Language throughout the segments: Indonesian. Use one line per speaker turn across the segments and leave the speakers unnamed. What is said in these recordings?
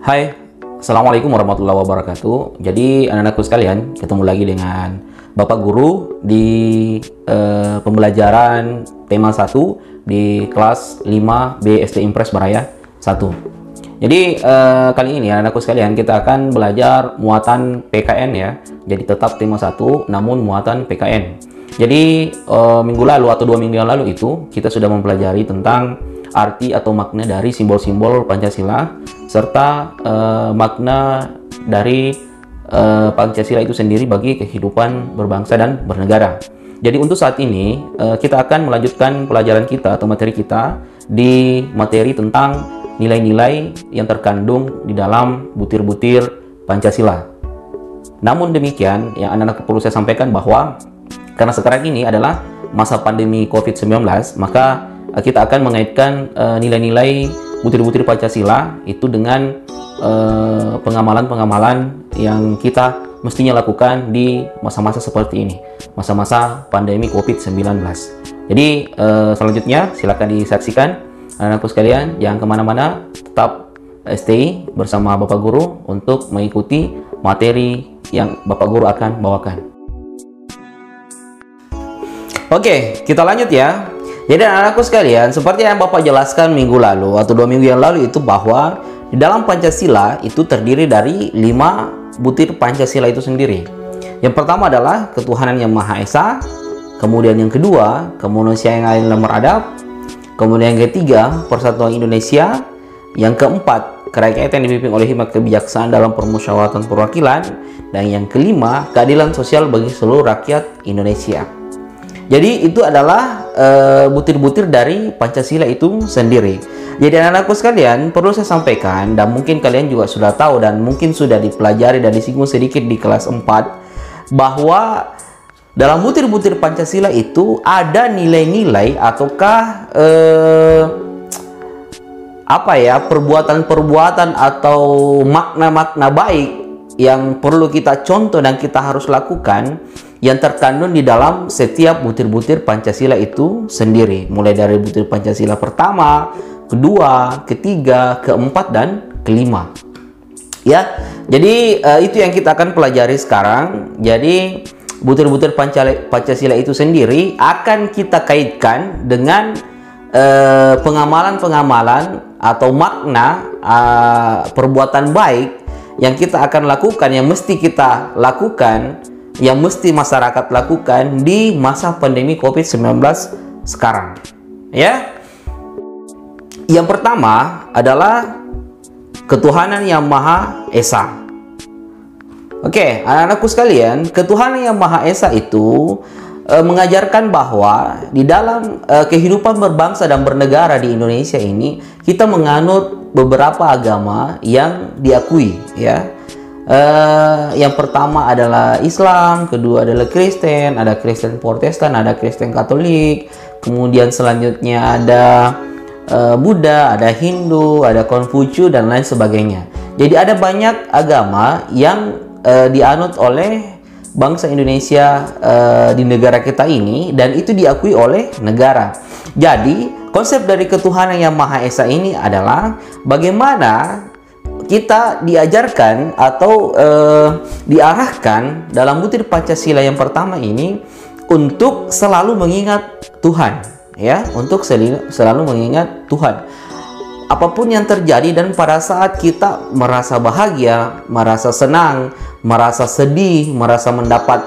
Hai, Assalamualaikum warahmatullahi wabarakatuh. Jadi anak-anakku sekalian, ketemu lagi dengan Bapak Guru di pembelajaran tema 1 di kelas 5 BSD Impres Baraya 1. Jadi kali ini anak-anakku sekalian kita akan belajar muatan PKN ya. Jadi tetap tema 1 namun muatan PKN. Jadi minggu lalu atau 2 minggu yang lalu itu kita sudah mempelajari tentang arti atau makna dari simbol-simbol Pancasila serta makna dari Pancasila itu sendiri bagi kehidupan berbangsa dan bernegara. Jadi untuk saat ini kita akan melanjutkan pelajaran kita atau materi kita di materi tentang nilai-nilai yang terkandung di dalam butir-butir Pancasila. Namun demikian, yang anak-anak perlu saya sampaikan bahwa karena sekarang ini adalah masa pandemi COVID-19, maka kita akan mengaitkan nilai-nilai butir-butir Pancasila itu dengan pengamalan-pengamalan yang kita mestinya lakukan di masa-masa seperti ini, masa-masa pandemi COVID-19. Jadi selanjutnya silakan disaksikan anak-anakku sekalian, jangan kemana-mana, tetap stay bersama Bapak Guru untuk mengikuti materi yang Bapak Guru akan bawakan. Oke, kita lanjut ya. Jadi anak-anakku sekalian, seperti yang Bapak jelaskan minggu lalu atau 2 minggu yang lalu itu bahwa di dalam Pancasila itu terdiri dari 5 butir Pancasila itu sendiri. Yang pertama adalah ketuhanan yang Maha Esa, kemudian yang kedua kemanusiaan yang adil dan beradab, kemudian yang ketiga persatuan Indonesia, yang keempat kerakyatan yang dipimpin oleh hikmat kebijaksanaan dalam permusyawaratan perwakilan, dan yang kelima keadilan sosial bagi seluruh rakyat Indonesia. Jadi itu adalah butir-butir dari Pancasila itu sendiri. Jadi anak-anakku sekalian, perlu saya sampaikan dan mungkin kalian juga sudah tahu dan mungkin sudah dipelajari dan disinggung sedikit di kelas 4 bahwa dalam butir-butir Pancasila itu ada nilai-nilai ataukah perbuatan-perbuatan atau makna-makna baik yang perlu kita contoh dan kita harus lakukan yang terkandung di dalam setiap butir-butir Pancasila itu sendiri, mulai dari butir Pancasila pertama, kedua, ketiga, keempat, dan kelima. Ya, jadi itu yang kita akan pelajari sekarang. Jadi butir-butir Pancasila itu sendiri akan kita kaitkan dengan pengamalan-pengamalan atau makna perbuatan baik yang kita akan lakukan, yang mesti kita lakukan, yang mesti masyarakat lakukan di masa pandemi COVID-19 sekarang. Ya. Yang pertama adalah ketuhanan yang Maha Esa. Oke, anak-anakku sekalian, ketuhanan yang Maha Esa itu mengajarkan bahwa di dalam kehidupan berbangsa dan bernegara di Indonesia ini kita menganut beberapa agama yang diakui, ya. Yang pertama adalah Islam, kedua adalah Kristen, ada Kristen Protestan, ada Kristen Katolik, kemudian selanjutnya ada Buddha, ada Hindu, ada Konfusius dan lain sebagainya. Jadi ada banyak agama yang dianut oleh bangsa Indonesia di negara kita ini dan itu diakui oleh negara. Jadi konsep dari ketuhanan yang Maha Esa ini adalah bagaimana kita diajarkan atau diarahkan dalam butir Pancasila yang pertama ini untuk selalu mengingat Tuhan, ya, untuk selalu mengingat Tuhan. Apapun yang terjadi dan pada saat kita merasa bahagia, merasa senang, merasa sedih, merasa mendapat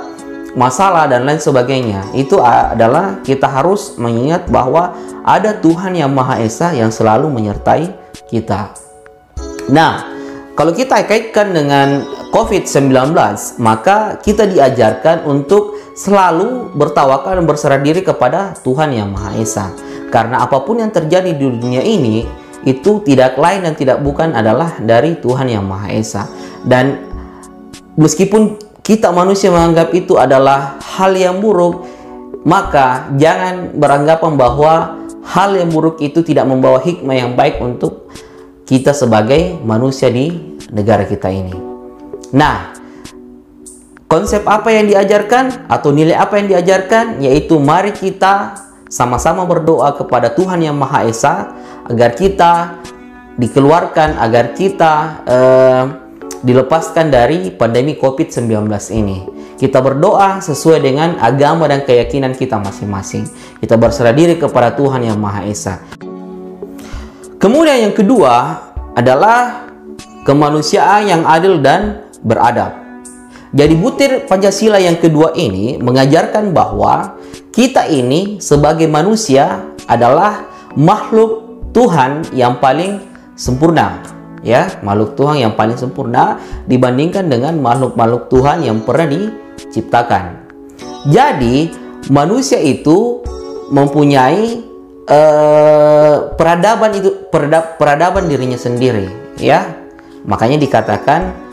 masalah dan lain sebagainya, itu adalah kita harus mengingat bahwa ada Tuhan yang Maha Esa yang selalu menyertai kita. Nah, kalau kita kaitkan dengan COVID-19, maka kita diajarkan untuk selalu bertawakal dan berserah diri kepada Tuhan yang Maha Esa. Karena apapun yang terjadi di dunia ini, itu tidak lain dan tidak bukan adalah dari Tuhan yang Maha Esa. Dan meskipun kita manusia menganggap itu adalah hal yang buruk, maka jangan beranggapan bahwa hal yang buruk itu tidak membawa hikmah yang baik untuk kita sebagai manusia di negara kita ini. Nah, konsep apa yang diajarkan atau nilai apa yang diajarkan, yaitu mari kita sama-sama berdoa kepada Tuhan yang Maha Esa agar kita dikeluarkan agar kita dilepaskan dari pandemi COVID-19 ini. Kita berdoa sesuai dengan agama dan keyakinan kita masing-masing. Kita berserah diri kepada Tuhan Yang Maha Esa. Kemudian yang kedua adalah kemanusiaan yang adil dan beradab. Jadi butir Pancasila yang kedua ini mengajarkan bahwa kita ini sebagai manusia adalah makhluk Tuhan yang paling sempurna, ya, makhluk Tuhan yang paling sempurna dibandingkan dengan makhluk-makhluk Tuhan yang pernah diciptakan. Jadi manusia itu mempunyai peradaban dirinya sendiri, ya. Makanya dikatakan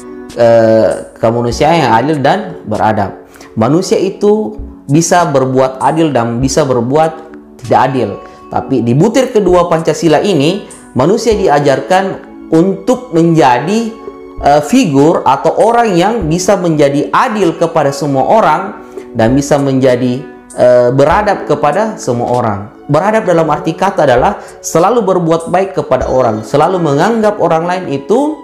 kemanusiaan yang adil dan beradab. Manusia itu bisa berbuat adil dan bisa berbuat tidak adil. Tapi di butir kedua Pancasila ini, manusia diajarkan untuk menjadi figur atau orang yang bisa menjadi adil kepada semua orang dan bisa menjadi beradab kepada semua orang. Beradab dalam arti kata adalah selalu berbuat baik kepada orang, selalu menganggap orang lain itu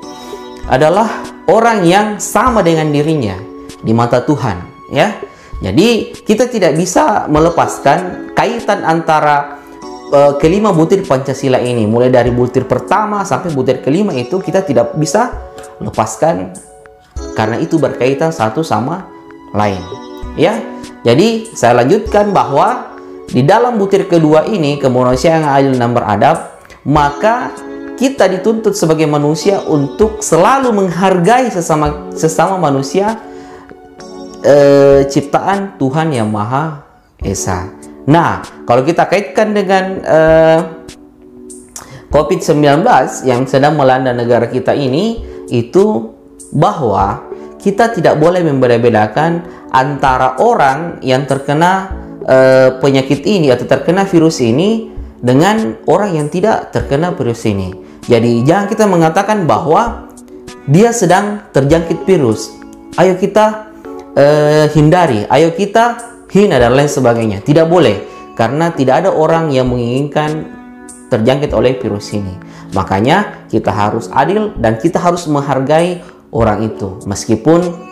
adalah orang yang sama dengan dirinya di mata Tuhan, ya. Jadi kita tidak bisa melepaskan kaitan antara kelima butir Pancasila ini. Mulai dari butir pertama sampai butir kelima itu kita tidak bisa lepaskan karena itu berkaitan satu sama lain, ya. Jadi saya lanjutkan bahwa di dalam butir kedua ini, kemanusiaan yang adil dan beradab, maka kita dituntut sebagai manusia untuk selalu menghargai sesama manusia ciptaan Tuhan Yang Maha Esa. Nah, kalau kita kaitkan dengan COVID-19 yang sedang melanda negara kita ini, itu bahwa kita tidak boleh membeda-bedakan antara orang yang terkena penyakit ini atau terkena virus ini dengan orang yang tidak terkena virus ini. Jadi jangan kita mengatakan bahwa dia sedang terjangkit virus, ayo kita hindari, ayo kita hina dan lain sebagainya. Tidak boleh, karena tidak ada orang yang menginginkan terjangkit oleh virus ini. Makanya kita harus adil dan kita harus menghargai orang itu, meskipun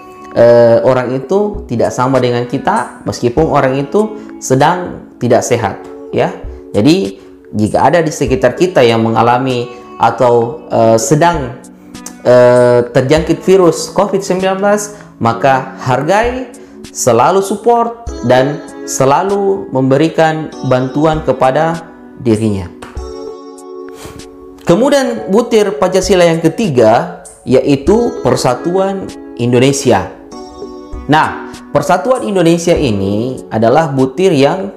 orang itu tidak sama dengan kita, meskipun orang itu sedang tidak sehat, ya. Jadi jika ada di sekitar kita yang mengalami atau sedang terjangkit virus COVID-19, maka hargai, selalu support dan selalu memberikan bantuan kepada dirinya. Kemudian butir Pancasila yang ketiga yaitu Persatuan Indonesia. Nah, Persatuan Indonesia ini adalah butir yang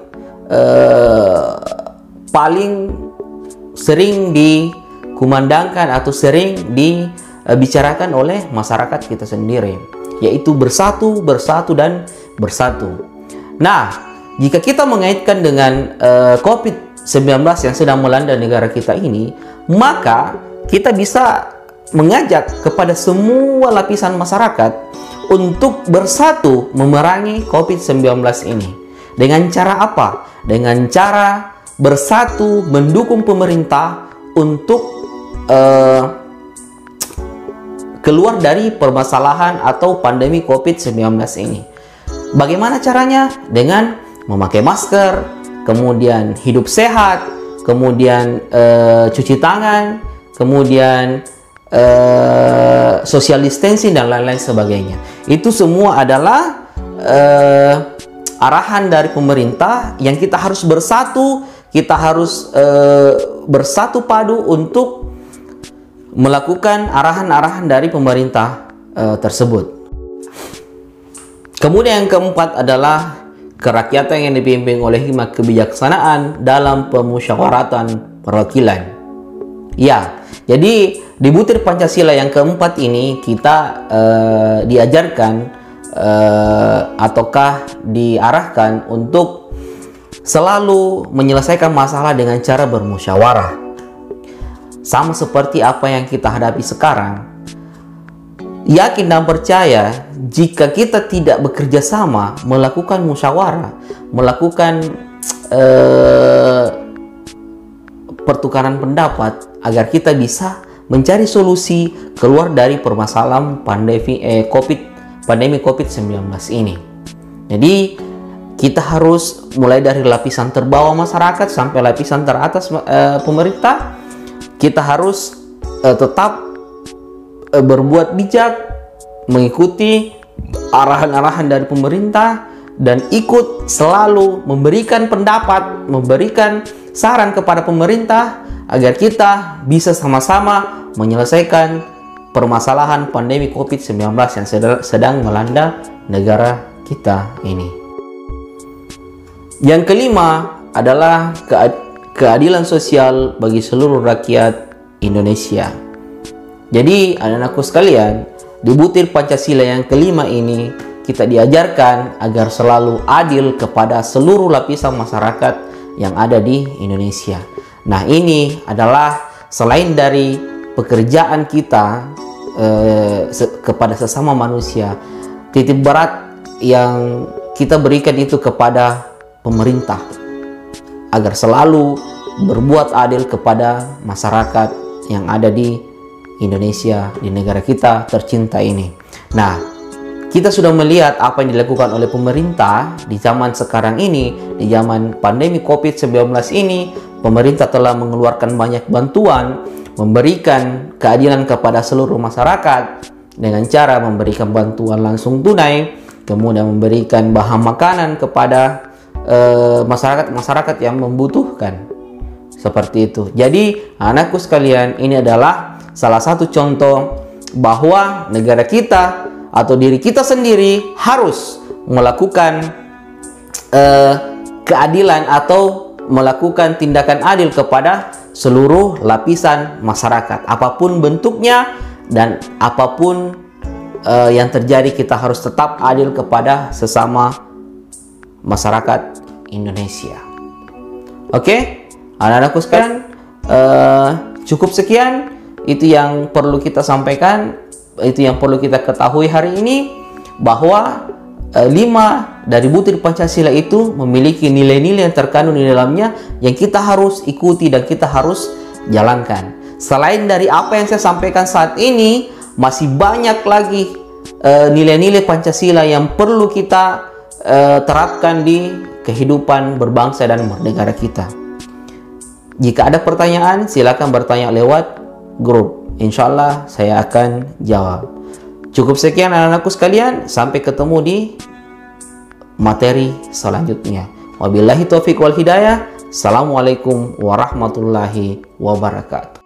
paling sering dikumandangkan atau sering dibicarakan oleh masyarakat kita sendiri, yaitu bersatu, bersatu, dan bersatu. Nah, jika kita mengaitkan dengan COVID-19 yang sedang melanda negara kita ini, maka kita bisa mengajak kepada semua lapisan masyarakat untuk bersatu memerangi COVID-19 ini. Dengan cara apa? Dengan cara bersatu mendukung pemerintah untuk keluar dari permasalahan atau pandemi COVID-19 ini. Bagaimana caranya? Dengan memakai masker, kemudian hidup sehat, kemudian cuci tangan, kemudian social distancing dan lain-lain sebagainya. Itu semua adalah arahan dari pemerintah yang kita harus bersatu, kita harus bersatu padu untuk melakukan arahan-arahan dari pemerintah tersebut. Kemudian yang keempat adalah kerakyatan yang dipimpin oleh hikmat kebijaksanaan dalam pemusyawaratan perwakilan. Ya, jadi di butir Pancasila yang keempat ini kita diajarkan ataukah diarahkan untuk selalu menyelesaikan masalah dengan cara bermusyawarah. Sama seperti apa yang kita hadapi sekarang. Yakin dan percaya jika kita tidak bekerja sama, melakukan musyawarah, melakukan pertukaran pendapat agar kita bisa mencari solusi keluar dari permasalahan pandemi COVID-19 ini. Jadi kita harus mulai dari lapisan terbawah masyarakat sampai lapisan teratas pemerintah. Kita harus tetap berbuat bijak, mengikuti arahan-arahan dari pemerintah, dan ikut selalu memberikan pendapat, memberikan saran kepada pemerintah agar kita bisa sama-sama menyelesaikan permasalahan pandemi COVID-19 yang sedang melanda negara kita ini. Yang kelima adalah keadilan sosial bagi seluruh rakyat Indonesia. Jadi anak-anakku sekalian, di butir Pancasila yang kelima ini kita diajarkan agar selalu adil kepada seluruh lapisan masyarakat yang ada di Indonesia. Nah, ini adalah selain dari pekerjaan kita kepada sesama manusia, titik berat yang kita berikan itu kepada pemerintah agar selalu berbuat adil kepada masyarakat yang ada di Indonesia, di negara kita tercinta ini. Nah, kita sudah melihat apa yang dilakukan oleh pemerintah di zaman sekarang ini, di zaman pandemi COVID-19 ini. Pemerintah telah mengeluarkan banyak bantuan, memberikan keadilan kepada seluruh masyarakat dengan cara memberikan bantuan langsung tunai, kemudian memberikan bahan makanan kepada masyarakat yang membutuhkan. Seperti itu. Jadi, anakku sekalian, ini adalah salah satu contoh bahwa negara kita atau diri kita sendiri harus melakukan keadilan atau melakukan tindakan adil kepada seluruh lapisan masyarakat, apapun bentuknya dan apapun yang terjadi. Kita harus tetap adil kepada sesama masyarakat Indonesia. Oke, anak-anakku sekalian, cukup sekian. Itu yang perlu kita sampaikan, itu yang perlu kita ketahui hari ini, bahwa 5 dari butir Pancasila itu memiliki nilai-nilai yang terkandung di dalamnya yang kita harus ikuti dan kita harus jalankan. Selain dari apa yang saya sampaikan saat ini, masih banyak lagi nilai-nilai Pancasila yang perlu kita terapkan di kehidupan berbangsa dan bernegara kita. Jika ada pertanyaan, silakan bertanya lewat grup. Insya Allah saya akan jawab. Cukup sekian anak-anakku sekalian. Sampai ketemu di materi selanjutnya. Wabillahi taufiq wal hidayah. Assalamualaikum warahmatullahi wabarakatuh.